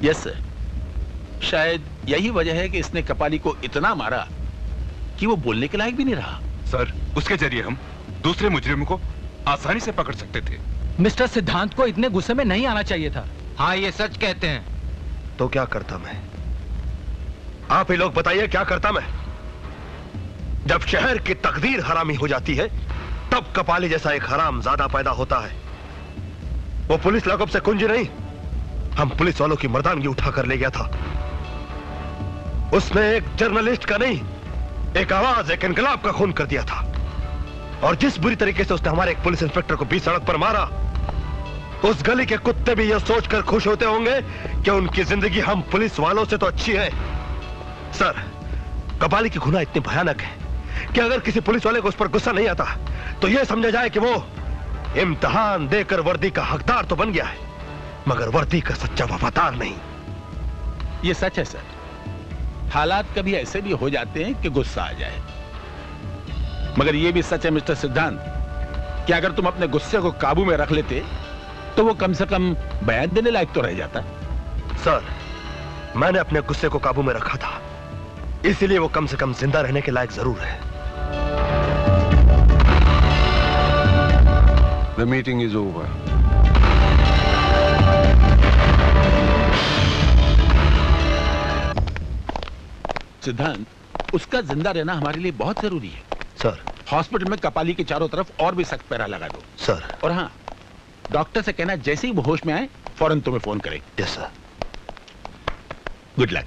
Yes sir. शायद यही वजह है कि इसने कपाली को इतना मारा कि वो बोलने के लायक भी नहीं रहा। सर, उसके जरिए हम दूसरे मुजरिमों को आसानी से पकड़ सकते थे। मिस्टर सिद्धांत को इतने गुस्से में नहीं आना चाहिए था। हाँ, ये सच कहते हैं। तो क्या करता मैं? आप ही लोग बताइए, क्या करता मैं? जब शहर की तकदीर हरामी हो जाती है, तब कपाली जैसा एक हराम ज्यादा पैदा होता है। वो पुलिस लॉकअप से कुंजी नहीं, हम पुलिस वालों की मर्दानगी उठा कर ले गया था। उसने एक जर्नलिस्ट का नहीं, एक आवाज, एक इनकलाब का खून कर दिया था। और जिस बुरी तरीके से उसने हमारे एक पुलिस इंस्पेक्टर को बीच सड़क पर मारा, उस गली के कुत्ते भी यह सोचकर खुश होते होंगे कि उनकी जिंदगी हम पुलिस वालों से तो अच्छी है। सर, कपाली की गुनाह इतनी भयानक है कि अगर किसी पुलिस वाले को उस पर गुस्सा नहीं आता तो यह समझा जाए कि वो इम्तिहान देकर वर्दी का हकदार तो बन गया है, मगर वर्दी का सच्चा वफादार नहीं। ये सच है सर। हालात कभी ऐसे भी हो जाते हैं कि गुस्सा आ जाए, मगर यह भी सच है मिस्टर सिद्धांत कि अगर तुम अपने गुस्से को काबू में रख लेते तो वो कम से कम बयान देने लायक तो रह जाता। सर, मैंने अपने गुस्से को काबू में रखा था, इसीलिए वो कम से कम जिंदा रहने के लायक जरूर है। The meeting is over. सिद्धांत, उसका जिंदा रहना हमारे लिए बहुत जरूरी है। सर, हॉस्पिटल में कपाली के चारों तरफ और भी सख्त पहरा लगा दो। सर। और हाँ, डॉक्टर से कहना जैसे ही वो होश में आए फौरन तुम्हें फोन करें। Yes sir. Good luck.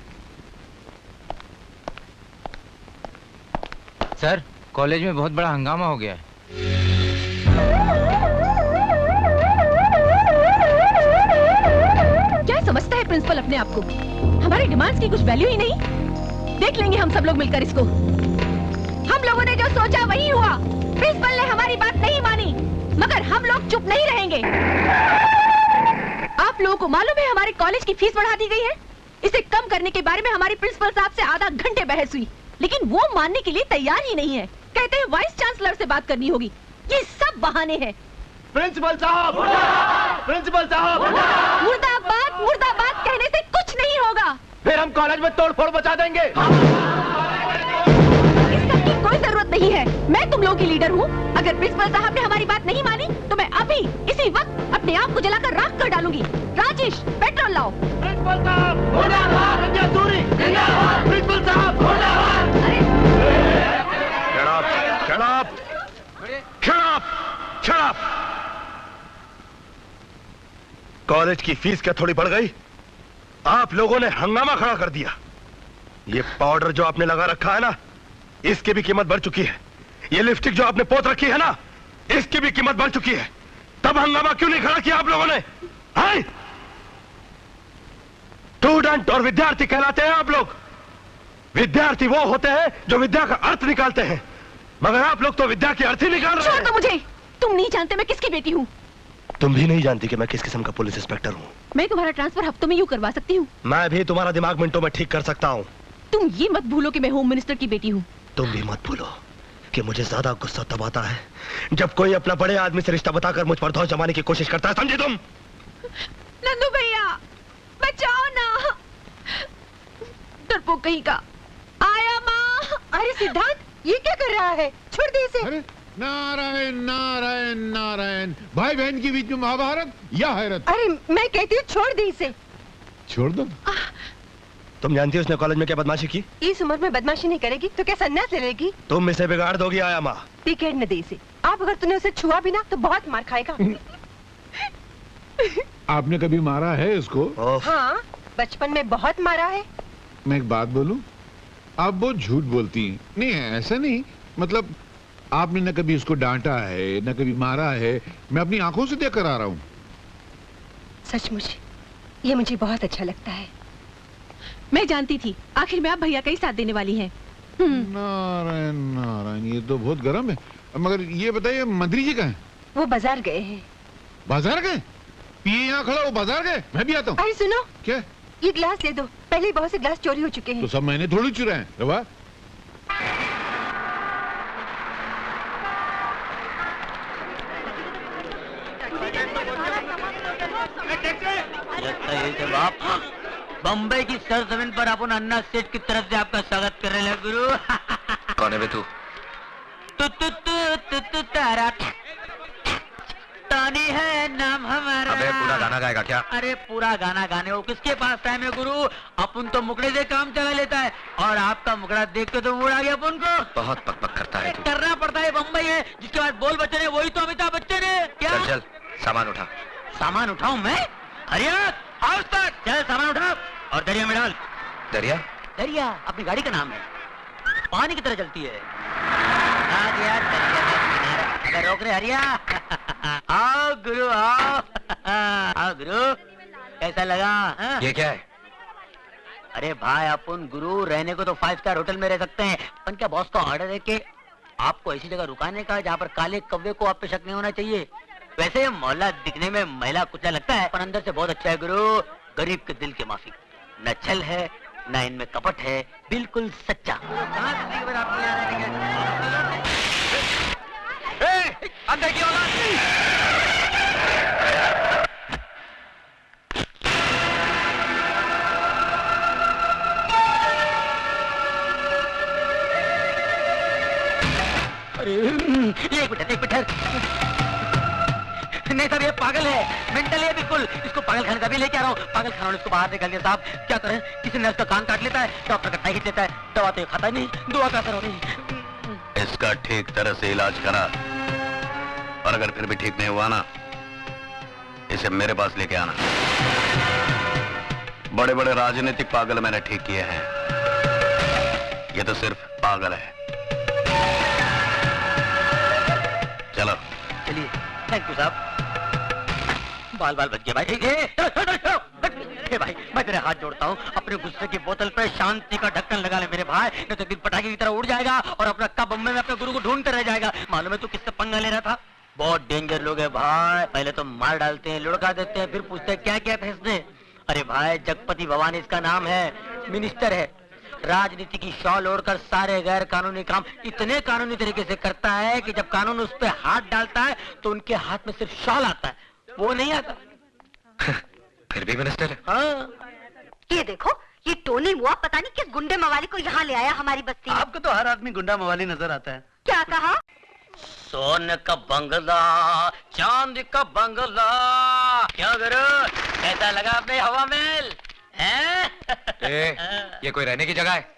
Sir, college में बहुत बड़ा हंगामा हो गया है। क्या समझता है प्रिंसिपल अपने आप को? हमारी डिमांड्स की कुछ वैल्यू ही नहीं। देख लेंगे हम सब लोग मिलकर इसको। हम लोगों ने जो सोचा वही हुआ। प्रिंसिपल ने हमारी बात नहीं मानी, मगर हम लोग चुप नहीं रहेंगे। आप लोगों को मालूम है हमारे कॉलेज की फीस बढ़ा दी गई है। इसे कम करने के बारे में हमारी प्रिंसिपल साहब से आधा घंटे बहस हुई, लेकिन वो मानने के लिए तैयार ही नहीं है। कहते हैं वाइस चांसलर से बात करनी होगी। ये सब बहाने हैं। प्रिंसिपल साहब, प्रिंसिपल साहब, मुर्दाबाद मुर्दाबाद कहने से कुछ नहीं होगा। फिर हम कॉलेज में तोड़फोड़ मचा देंगे। इस सब की कोई जरूरत नहीं है। मैं तुम लोगों की लीडर हूँ। अगर प्रिंसिपल साहब ने हमारी बात नहीं मानी तो मैं अभी इसी वक्त अपने आप को जलाकर राख कर डालूंगी। राजेश, पेट्रोल लाओ। प्रिंसिपल साहब मुर्दाबाद, रंजित सूरी जिंदाबाद, प्रिंसिपल साहब मुर्दाबाद। Shut up! Shut up! Shut up! College की फीस क्या थोड़ी बढ़ गई? आप लोगों ने हंगामा खड़ा कर दिया। ये पाउडर जो आपने लगा रखा है ना, इसकी भी कीमत बढ़ चुकी है। ये लिपस्टिक जो आपने पोत रखी है ना, इसकी भी कीमत बढ़ चुकी है। तब हंगामा क्यों नहीं खड़ा किया आप लोगों ने? स्टूडेंट और विद्यार्थी कहलाते हैं आप लोग। विद्यार्थी वो होते हैं जो विद्या का अर्थ निकालते हैं, मगर आप लोग तो विद्या की अर्थ ही निकाल रहे हैं। छोड़ दो मुझे। तुम नहीं जानते मैं किसकी बेटी हूँ। तुम भी नहीं जानती कि मैं किस किस्म का पुलिस इंस्पेक्टर हूँ। मैं तुम्हारा ट्रांसफर हफ्तों में यूं करवा सकती हूँ। मैं भी तुम्हारा दिमाग मिनटों में ठीक कर सकता हूँ। तुम ये मत भूलो कि मैं होम मिनिस्टर की बेटी हूँ। तुम भी मत भूलो कि मुझे ज्यादा गुस्सा तब आता है जब कोई अपना बड़े आदमी से रिश्ता बताकर मुझ पर धौंस जमाने की कोशिश करता है। समझे तुम? नंदू भैया, बचाओ ना। डरपोक कहीं का। आया माँ। अरे सिद्धांत, ये क्या कर रहा है? छोड़ दे इसे। अरे नारायण नारायण नारायण, भाई बहन के बीच में महाभारत या हैरत। अरे मैं कहती हूँ छोड़ दे इसे। छोड़ दो। तुम जानती हो उसने कॉलेज में क्या बदमाशी की? इस उम्र में बदमाशी नहीं करेगी तो क्या सन्यास ले लेगी? तुम इसे बिगाड़ दोगी आया माँ। बिगड़ न दे इसे। आप अगर तूने उसे छुआ भी ना तो बहुत मार खाएगा। आपने कभी मारा है इसको? हाँ, बचपन में बहुत मारा है। मैं एक बात बोलूं, आप बहुत झूठ बोलती हैं। नहीं ऐसा नहीं, मतलब आपने न कभी उसको डांटा है न कभी मारा है। मैं अपनी आंखों से देख कर आ रहा हूँ। सचमुच ये मुझे बहुत अच्छा लगता है। मैं जानती थी आखिर में आप भैया का ही साथ देने वाली हैं। नारायण नारायण, ये तो बहुत गर्म है। मगर ये बताइए मंत्री जी कहाँ हैं? वो बाजार गए हैं। बाजार गए? ये यहाँ खड़ा वो बाजार गए? मैं भी आता हूँ। अरे सुनो, क्या? ये ग्लास ले दो। पहले बहुत से ग्लास चोरी हो चुके हैं। तो सब मैंने थोड़ी चुराए हैं रवा। बम्बई की सरजमीन पर अपन अन्ना सेठ की तरफ से आपका स्वागत कर रहे हैं गुरु। कौन है बे तू? तू तारा तानी है नाम हमारा। अबे पूरा गाना गाएगा क्या? अरे पूरा गाना गाने हो किसके पास टाइम है गुरु? अपन तो मुकड़े से काम चला लेता है और आपका मुकड़ा देख के तो मूड आ गया अपन को। बहुत पकपक करता है तू। करना पड़ता है, बम्बई है जिसके बाद बोल बच्चन है वही तो अमिताभ बच्चन है क्या? चल चल सामान उठा। सामान उठाऊं मैं? हरिया आओ तक चल सामान उठा और दरिया में डाल। दरिया? दरिया अपनी गाड़ी का नाम है, पानी की तरह चलती है। आ गया दरिया का किनारा। अगर रोक रहे हरिया आओ गुरु आओ। आओ गुरु कैसा लगा हा? ये क्या है? अरे भाई अपन गुरु रहने को तो 5 स्टार होटल में रह सकते हैं, पर क्या बॉस का ऑर्डर है कि आपको ऐसी जगह रुकाने का जहाँ पर काले कौवे को आप पे शक नहीं होना चाहिए। वैसे मोहल्ला दिखने में महिला कुचला लगता है पर अंदर से बहुत अच्छा है गुरु। गरीब के दिल के माफिक, न छल है न इनमें कपट है, बिल्कुल सच्चा। अंदर की औलाद एक मिनट नहीं साहब ये पागल है, मेंटल है बिल्कुल। इसको पागल खाने का भी लेके आ रहा हूँ। पागल खाना इसको बाहर निकाल दिया साहब। क्या करें, किसी ने उसका कान काट लेता है, डॉक्टर का टाई खींच लेता है, दवा तो ये खाता नहीं, दुआ का असर हो नहीं। इसका ठीक तरह से इलाज करा और अगर फिर भी ठीक नहीं हुआ ना, इसे मेरे पास लेके आना। बड़े बड़े राजनीतिक पागल मैंने ठीक किए हैं, ये तो सिर्फ पागल है। चलो चलिए थैंक यू साहब। बाल बाल बच गया भाई। ए भाई मैं तेरे हाथ जोड़ता हूँ, अपने गुस्से की बोतल पे शांति का ढक्कन लगा ले मेरे भाई, नहीं तो दिन पटाखे की तरह उड़ जाएगा और अपना कब बम्बई में अपने गुरु को ढूंढते रह जाएगा। मालूम है तू किससे पंगा ले रहा था? बहुत डेंजर लोग है भाई, पहले तो मार डालते हैं, लुढ़का देते हैं, फिर पूछते हैं क्या किया था इसने। अरे भाई जगपति भवानी इसका नाम है, मिनिस्टर है, राजनीति की शॉल ओढ़कर सारे गैर कानूनी काम इतने कानूनी तरीके से करता है कि जब कानून उस पर हाथ डालता है तो उनके हाथ में सिर्फ शॉल आता है, वो नहीं आता। फिर भी मिनिस्टर है। हाँ ये देखो, ये टोनी मुआ पता नहीं किस गुंडे मवाली को यहाँ ले आया हमारी बस्ती में। आपको तो हर आदमी गुंडा मवाली नजर आता है। क्या कहा? सोने का बंगला, चांदी का बंगला, क्या करो कैसा लगा अपने हवा महल? ये कोई रहने की जगह है?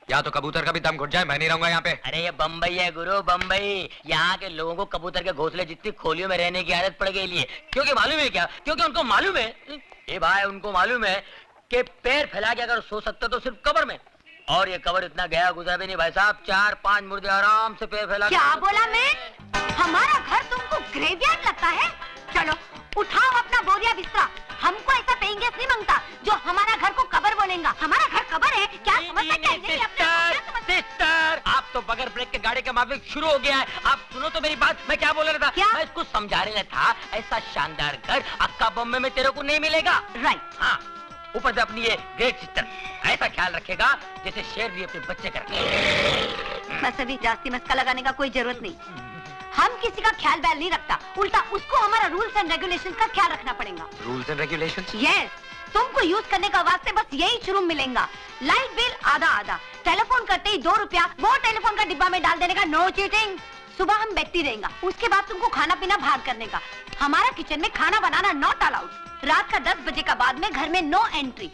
या तो कबूतर का भी दम घुट जाए, मैं नहीं रहूंगा यहाँ पे। अरे ये बम्बई है गुरु, बम्बई। यहाँ के लोगों को कबूतर के घोंसले जितनी खोलियों में रहने की आदत पड़ गई है। क्योंकि मालूम है क्या? क्योंकि उनको मालूम है, ये भाई उनको मालूम है कि पैर फैला के अगर सो सकते तो सिर्फ कब्र में, और ये कब्र इतना गया गुजरा भी नहीं भाई साहब। 4-5 मुर्दे आराम से पैर फैला। क्या बोला मैं? हमारा घर तुमको ग्रेवयार्ड लगता है? चलो उठाओ अपना बोरिया बिस्तरा, हमको ऐसा पेइंग गेस्ट नहीं मांगता जो हमारा घर को कब्र बोलेगा। हमारा घर कब्र है क्या? समझता क्या है? सिस्टर आप तो बगैर ब्रेक के गाड़ी का माफिक शुरू हो गया है। आप सुनो तो मेरी बात, मैं क्या बोल रहा था? क्या? मैं इसको समझा रहा था, ऐसा शानदार घर अक्का बम्बे में तेरे को नहीं मिलेगा। राइट। हाँ ऊपर से अपनी ये ग्रेट सिस्टर ऐसा ख्याल रखेगा जैसे शेर भी अपने बच्चे का रखे। बस अभी जास्ती मस्का लगाने का कोई जरूरत नहीं, हम किसी का ख्याल बैल नहीं रखता, उल्टा उसको हमारा रूल्स एंड रेगुलेशंस का ख्याल रखना पड़ेगा। Rules and regulations? यस, तुमको यूज करने का वास्ते बस यही शुरू मिलेगा। लाइट बिल आधा आधा, टेलीफोन करते ही 2 रुपया वो टेलीफोन का डिब्बा में डाल देने का, नो चीटिंग। सुबह हम बैठती रहेगा, उसके बाद तुमको खाना पीना बाहर करने का। हमारा किचन में खाना बनाना नॉट अलाउड। रात का 10 बजे का बाद में घर में नो एंट्री।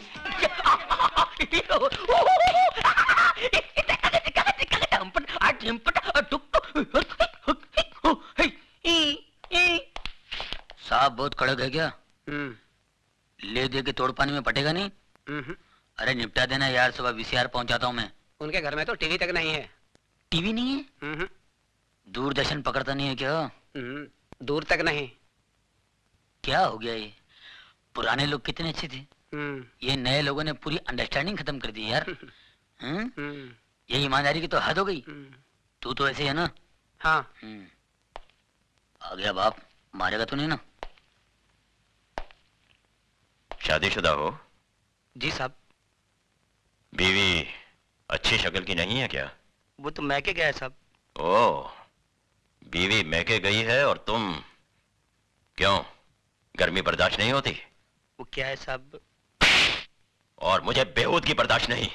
साहब बहुत कड़क है क्या? ले दे के तोड़ पानी में पटेगा नहीं? अरे निपटा देना यार, सुबह VCR पहुंचाता हूँ मैं। उनके घर में तो टीवी तक नहीं है। टीवी नहीं है? दूरदर्शन पकड़ता नहीं है क्या? दूर तक नहीं। क्या हो गया ये? पुराने लोग कितने अच्छे थे, ये नए लोगों ने पूरी अंडरस्टैंडिंग खत्म कर दी यार। ये ईमानदारी की तो हद हो गई। तू तो ऐसे है ना? हाँ। आ गया बाप, मारेगा तो नहीं ना? शादीशुदा हो? जी साहब। बीवी अच्छी शक्ल की नहीं है क्या? वो तो मैके गया है साहब। ओह, बीवी मैके गई है और तुम क्यों, गर्मी बर्दाश्त नहीं होती? वो क्या है साहब, और मुझे बेहूदगी बर्दाश्त नहीं।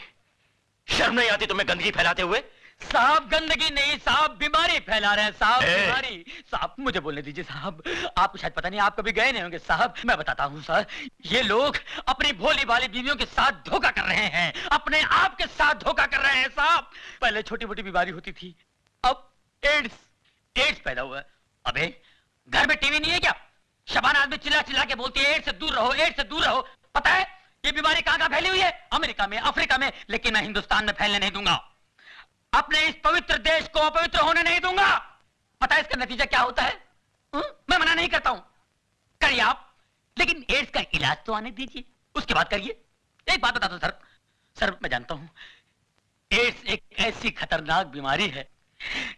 शर्म नहीं आती तुम्हें गंदगी फैलाते हुए? साहब गंदगी नहीं साहब, बीमारी फैला रहे हैं साहब, ए! बीमारी। साहब मुझे बोलने दीजिए साहब, आपको शायद पता नहीं, आप कभी गए नहीं होंगे साहब। मैं बताता हूँ सर, ये लोग अपनी भोली भाली बीवियों के साथ धोखा कर रहे हैं, अपने आप के साथ धोखा कर रहे हैं साहब। पहले छोटी मोटी बीमारी होती थी, अब एड्स पैदा हुआ है। अबे घर में टीवी नहीं है क्या? शबाना आदमी चिल्ला चिल्ला के बोलती है एड्स से दूर रहो, एड्स से दूर रहो। पता है ये बीमारी कहाँ कहाँ फैली हुई है? अमेरिका में, अफ्रीका में, लेकिन मैं हिंदुस्तान में फैलने नहीं दूंगा। अपने इस पवित्र देश को अपवित्र होने नहीं दूंगा। पता है इसका नतीजा क्या होता है? मैं मना नहीं करता हूं, करिए आप, लेकिन एड्स का इलाज तो आने दीजिए, उसके बाद करिए। एक बात बता दो सर, मैं जानता हूं एड्स एक ऐसी खतरनाक बीमारी है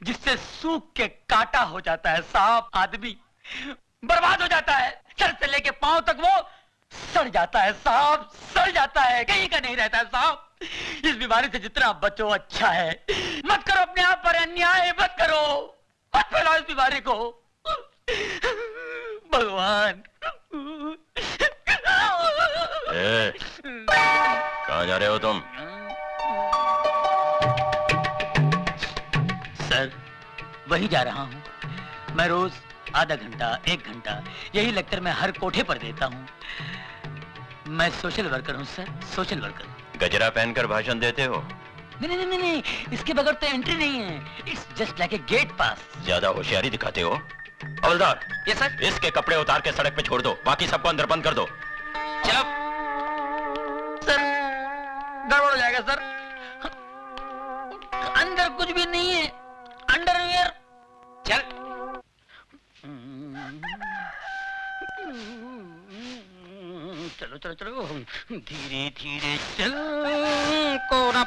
जिससे सूख के काटा हो जाता है साहब, आदमी बर्बाद हो जाता है, सर से लेके पांव तक वो सड़ जाता है साहब, सड़ जाता है, कहीं का नहीं रहता है साहब। इस बीमारी से जितना बचो अच्छा है। मत करो अपने आप पर अन्याय, मत करो, मत फैलाओ इस बीमारी को। भगवान। कहाँ जा रहे हो तुम? सर वही जा रहा हूँ। मैं रोज आधा घंटा 1 घंटा यही लेक्चर मैं हर कोठे पर देता हूँ। मैं सोशल वर्कर हूँ सर, सोशल वर्कर। गजरा पहनकर भाषण देते हो? नहीं, इसके बगैर तो एंट्री नहीं है। It's just like a gate pass. ज्यादा होशियारी दिखाते हो। हवलदार, यस सर। इसके कपड़े उतार के सड़क पे छोड़ दो, बाकी सबको अंदर बंद कर दो। चलो सर, गड़बड़ हो जाएगा सर, अंदर कुछ भी नहीं है, अंडरवियर। चल चलो धीरे धीरे चल, कोना